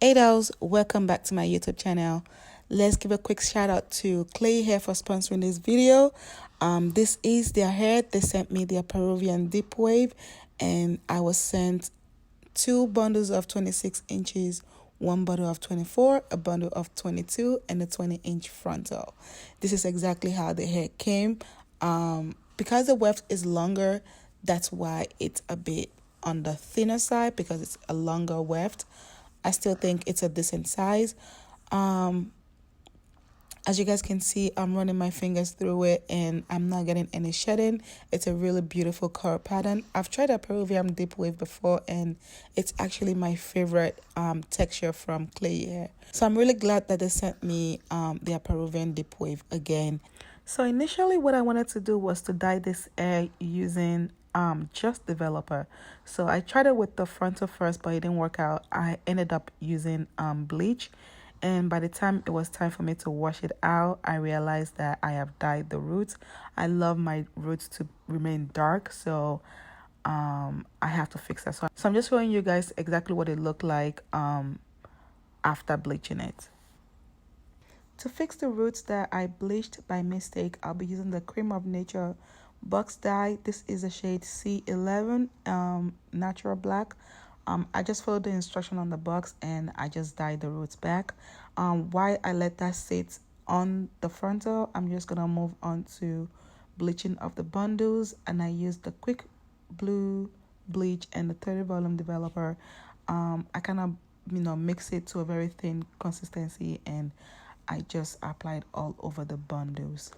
Ados, welcome back to my YouTube channel. Let's give a quick shout out to KlaiyiHair for sponsoring this video. This is their hair. They sent me their Peruvian deep wave, and I was sent 2 bundles of 26 inches, 1 bundle of 24, a bundle of 22, and a 20-inch frontal. This is exactly how the hair came. Because the weft is longer, that's why it's a bit on the thinner side, because it's a longer weft. I still think it's a decent size. As you guys can see, I'm running my fingers through it and I'm not getting any shedding. It's a really beautiful color pattern. I've tried a Peruvian deep wave before and it's actually my favorite texture from KlaiyiHair. So I'm really glad that they sent me their Peruvian deep wave again. So initially what I wanted to do was to dye this hair using just developer. So I tried it with the frontal first, but it didn't work out. I ended up using bleach, and by the time it was time for me to wash it out, I realized that I have dyed the roots. I love my roots to remain dark, so I have to fix that. So I'm just showing you guys exactly what it looked like after bleaching it. To fix the roots that I bleached by mistake, I'll be using the Cream of Nature box dye. This is the shade C11 natural black. I just followed the instruction on the box and I just dyed the roots back. While I let that sit on the frontal, I'm just gonna move on to bleaching of the bundles, and I used the quick blue bleach and the 30 volume developer. I kind of mix it to a very thin consistency, and I just applied all over the bundles.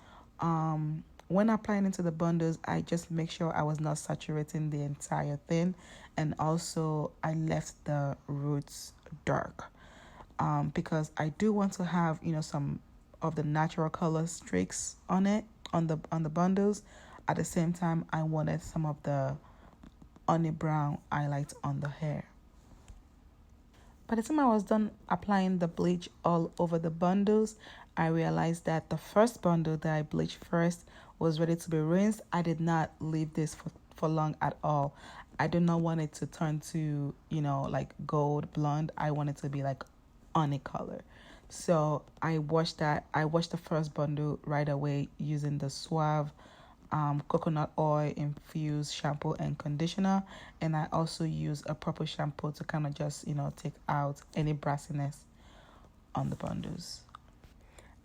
When applying into the bundles, I just make sure I was not saturating the entire thing, and also I left the roots dark because I do want to have some of the natural color streaks on it, on the bundles. At the same time, I wanted some of the honey brown highlights on the hair. By the time I was done applying the bleach all over the bundles, I realized that the first bundle that I bleached first was ready to be rinsed. I did not leave this for long at all. I did not want it to turn to, like gold blonde. I want it to be like honey color. So I washed that. I washed the first bundle right away using the Suave coconut oil infused shampoo and conditioner, and I also use a purple shampoo to kind of just take out any brassiness on the bundles.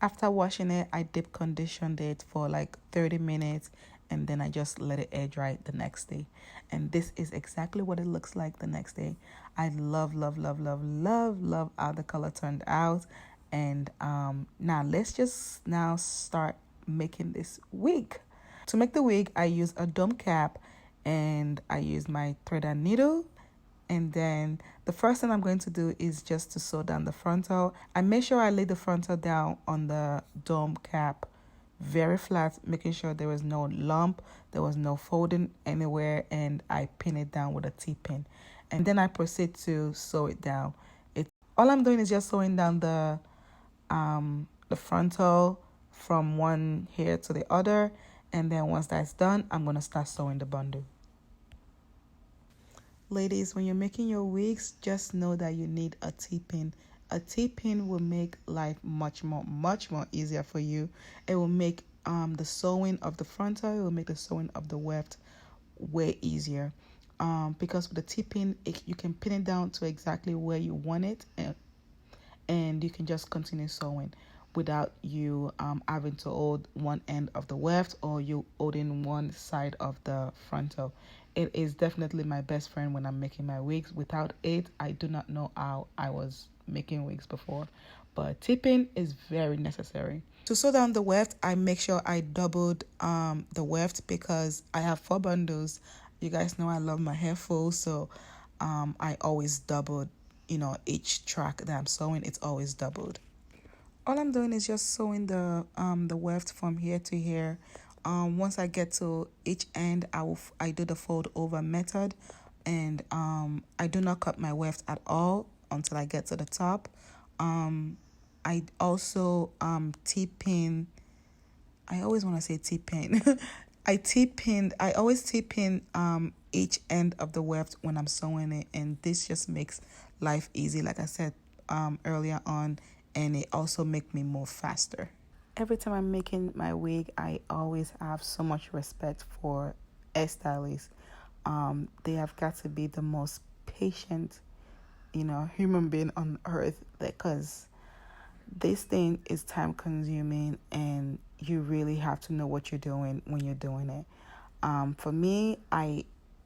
After washing it, I deep conditioned it for like 30 minutes, and then I just let it air dry the next day. And this is exactly what it looks like the next day. I love how the color turned out. And now let's just start making this wig. To make the wig, I use a dome cap and I use my thread and needle. And then the first thing I'm going to do is just to sew down the frontal. I make sure I lay the frontal down on the dome cap very flat, making sure there was no lump, there was no folding anywhere, and I pin it down with a T-pin. And then I proceed to sew it down. All I'm doing is just sewing down the frontal from one hair to the other. And then once that's done, I'm going to start sewing the bundle. Ladies, when you're making your wigs, just know that you need a T-pin. A T-pin will make life much more easier for you. It will make the sewing of the frontal, it will make the sewing of the weft way easier. Because with the T-pin, you can pin it down to exactly where you want it, and you can just continue sewing without you having to hold one end of the weft or you holding one side of the frontal. It is definitely my best friend when I'm making my wigs. Without it, I do not know how I was making wigs before. But T-pin is very necessary. To sew down the weft, I make sure I doubled the weft because I have 4 bundles. You guys know I love my hair full, so I always doubled, each track that I'm sewing, it's always doubled. All I'm doing is just sewing the weft from here to here. Once I get to each end, I do the fold over method, and I do not cut my weft at all until I get to the top. I also T-pin. I always want to say T-pin. I always T-pin each end of the weft when I'm sewing it, and this just makes life easy. Like I said, earlier on, and it also make me move faster. Every time I'm making my wig, I always have so much respect for hairstylists. They have got to be the most patient, human being on earth, because this thing is time consuming and you really have to know what you're doing when you're doing it. For me, I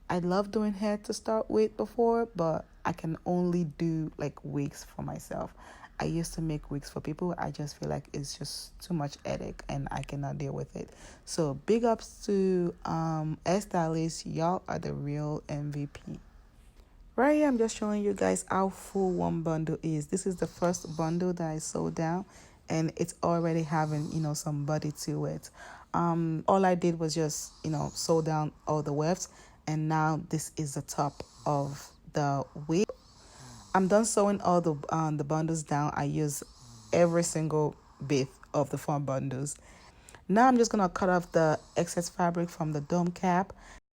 love doing hair to start with before, but I can only do like wigs for myself. I used to make wigs for people. I just feel like it's just too much headache and I cannot deal with it. So big ups to hairstylists. Y'all are the real MVP. Right here, I'm just showing you guys how full one bundle is. This is the first bundle that I sewed down, and it's already having, some body to it. All I did was just, sew down all the wefts, and now this is the top of the wig. I'm done sewing all the bundles down. I use every single bit of the 4 bundles. Now I'm just gonna cut off the excess fabric from the dome cap.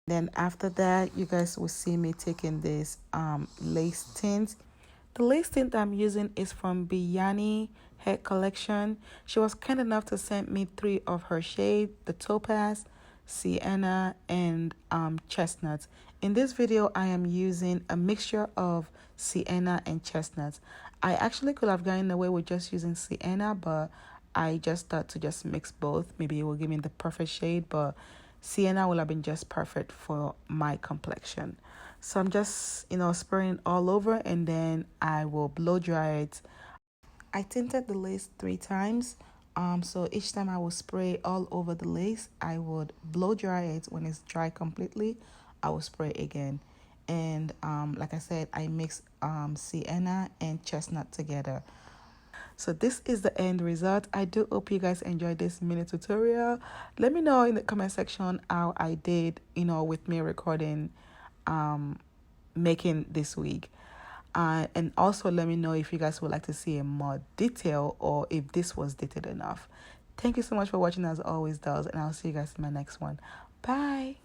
Then after that, you guys will see me taking this lace tint. The lace tint I'm using is from Biryani Hair Collection. She was kind enough to send me 3 of her shades: the topaz, sienna, and chestnut. In this video, I am using a mixture of sienna and chestnut. I actually could have gotten away with just using sienna, but I just thought to just mix both. Maybe it will give me the perfect shade, but sienna will have been just perfect for my complexion. So I'm just, spraying all over, and then I will blow dry it. I tinted the lace 3 times. So each time I will spray all over the lace, I would blow dry it. When it's dry completely, I will spray again. And like I said, I mix sienna and chestnut together. So this is the end result. I do hope you guys enjoyed this mini tutorial. Let me know in the comment section how I did, with me recording making this wig. And also let me know if you guys would like to see a more detail, or if this was detailed enough. Thank you so much for watching, as always, dolls, and I'll see you guys in my next one. Bye.